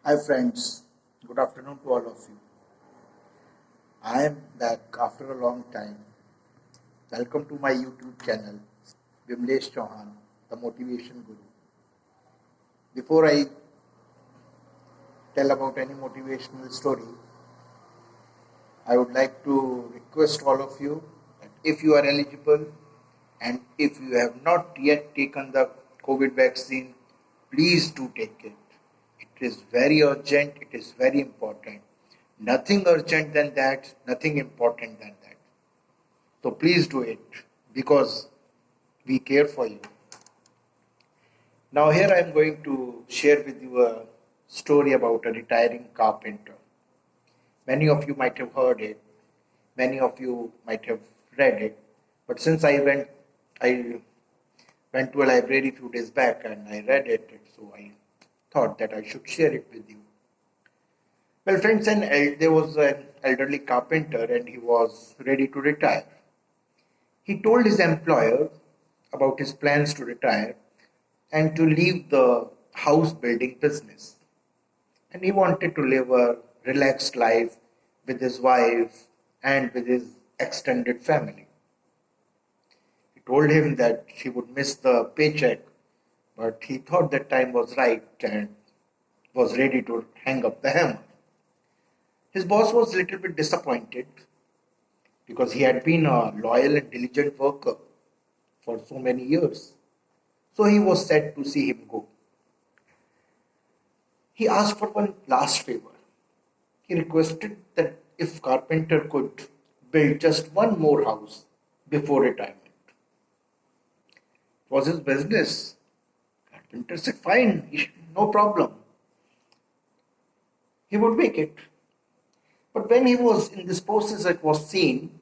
Hi friends, good afternoon to all of you. I am back after a long time. Welcome to my YouTube channel, Vimlesh Chauhan, the Motivation Guru. Before I tell about any motivational story, I would like to request all of you that if you are eligible and if you have not yet taken the COVID vaccine, please do take it. It is very urgent, it is very important. Nothing urgent than that, nothing important than that. So please do it because we care for you. Now, here I am going to share with you a story about a retiring carpenter. Many of you might have heard it, many of you might have read it, but since I went to a library a few days back and I read it, so I thought that I should share it with you. Well, friends, there was an elderly carpenter and he was ready to retire. He told his employer about his plans to retire and to leave the house building business. And he wanted to live a relaxed life with his wife and with his extended family. He told him that he would miss the paycheck, but he thought that time was right and was ready to hang up the hammer. His boss was a little bit disappointed because he had been a loyal and diligent worker for so many years. So he was sad to see him go. He asked for one last favor. He requested that if Carpenter could build just one more house before retirement. It was his business. Carpenter said, fine, no problem. He would make it. But when he was in this process, it was seen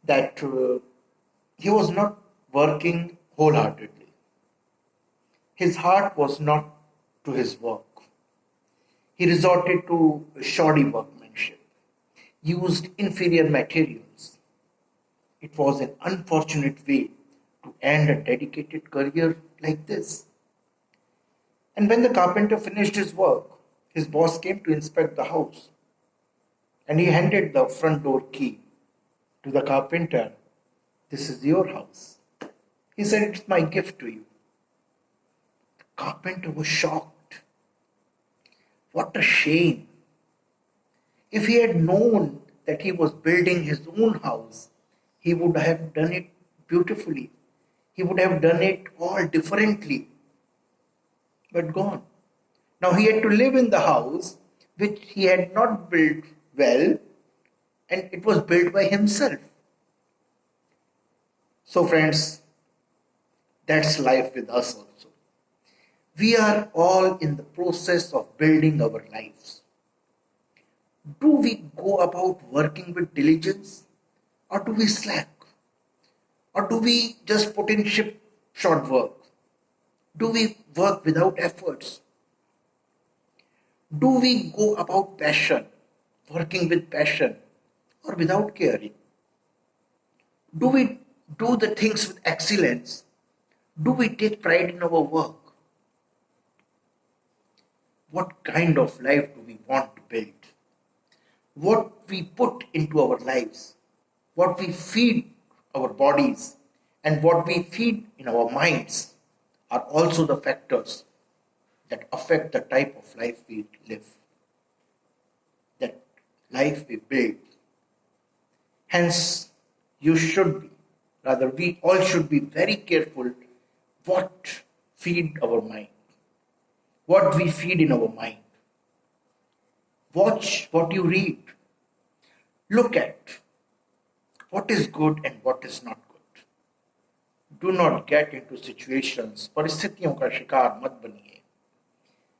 that he was not working wholeheartedly. His heart was not to his work. He resorted to shoddy workmanship, used inferior materials. It was an unfortunate way to end a dedicated career like this. And when the carpenter finished his work, his boss came to inspect the house and he handed the front door key to the carpenter. This is your house. He said, it's my gift to you. The carpenter was shocked. What a shame. If he had known that he was building his own house, he would have done it beautifully. He would have done it all differently. But gone. Now he had to live in the house which he had not built well, and it was built by himself. So, friends, that's life with us also. We are all in the process of building our lives. Do we go about working with diligence or do we slack? Or do we just put in short work? Do we work without efforts? Do we go about passion, working with passion or without caring? Do we do the things with excellence? Do we take pride in our work? What kind of life do we want to build? What we put into our lives, what we feed our bodies, and what we feed in our minds are also the factors that affect the type of life we live, that life we build. Hence, we all should be very careful what feed our mind, what we feed in our mind. Watch what you read. Look at what is good and what is not good. Do not get into situations, परिस्थितियों का शिकार मत बनिए.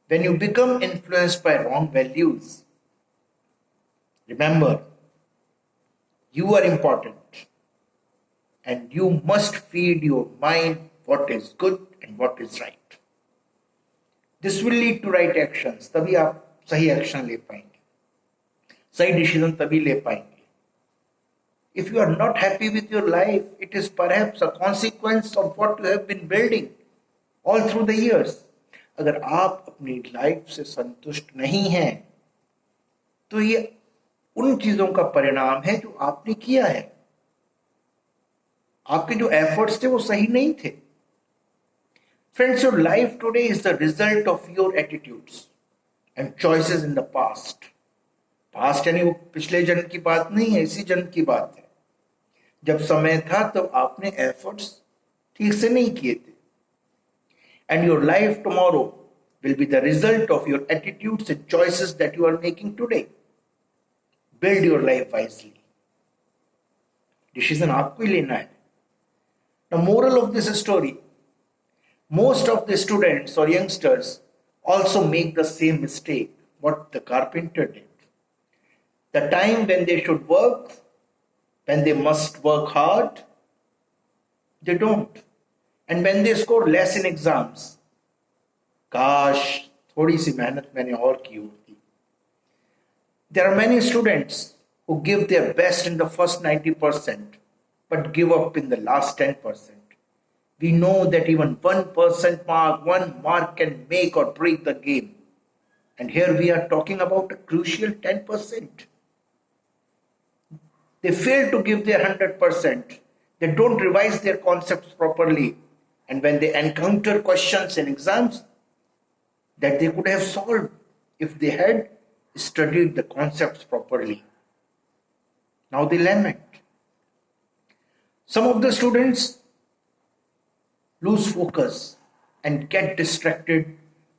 When you become influenced by wrong values, remember, you are important and you must feed your mind what is good and what is right. This will lead to right actions. तभी आप सही action ले पाएंगे, सही decision तभी ले पाएंगे. If you are not happy with your life, it is perhaps a consequence of what you have been building all through the years. अगर आप अपनी लाइफ से संतुष्ट नहीं हैं तो ये उन चीजों का परिणाम है जो आपने किया है। आपके जो एफर्ट्स थे वो सही नहीं थे। Friends, your life today is the result of your attitudes and choices in the past. Past यानी वो पिछले जन्म की बात नहीं है, इसी जन्म की बात है। जब समय था तब आपने एफर्ट्स ठीक से नहीं किए थे। And your life tomorrow will be the result of your attitudes and choices that you are making today. Build your life wisely. Decision आपको ही लेना है। The moral of this story: most of the students or youngsters also make the same mistake what the carpenter did. The time when they should work, when they must work hard, they don't. And when they score less in exams, काश थोड़ी सी मेहनत मैंने और की होती। There are many students who give their best in the first 90% but give up in the last 10%. We know that even 1% mark, 1 mark can make or break the game. And here we are talking about a crucial 10%. They fail to give their 100%. They don't revise their concepts properly. And when they encounter questions in exams that they could have solved if they had studied the concepts properly, now they lament. Some of the students lose focus and get distracted,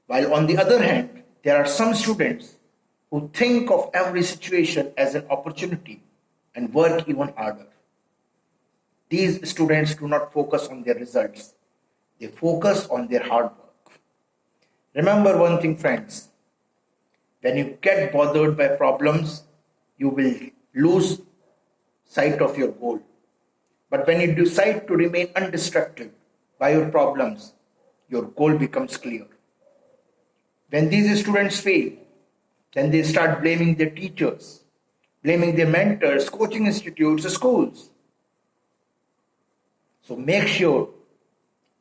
while on the other hand, there are some students who think of every situation as an opportunity and work even harder. These students do not focus on their results, they focus on their hard work. Remember one thing, friends: when you get bothered by problems, you will lose sight of your goal. But when you decide to remain undistracted by your problems, your goal becomes clear. When these students fail, then they start blaming their teachers, blaming their mentors, coaching institutes, schools. So make sure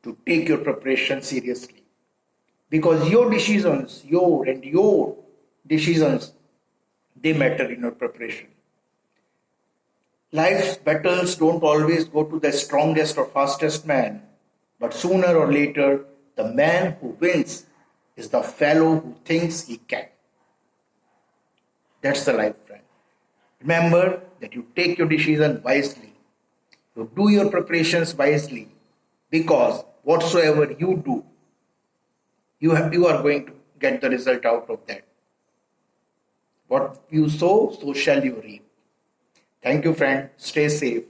to take your preparation seriously. Because your decisions, they matter in your preparation. Life's battles don't always go to the strongest or fastest man, but sooner or later, the man who wins is the fellow who thinks he can. That's the life, friend. Remember that you take your decision wisely. You do your preparations wisely, because whatsoever you do, you are going to get the result out of that. What you sow, so shall you reap. Thank you, friend. Stay safe.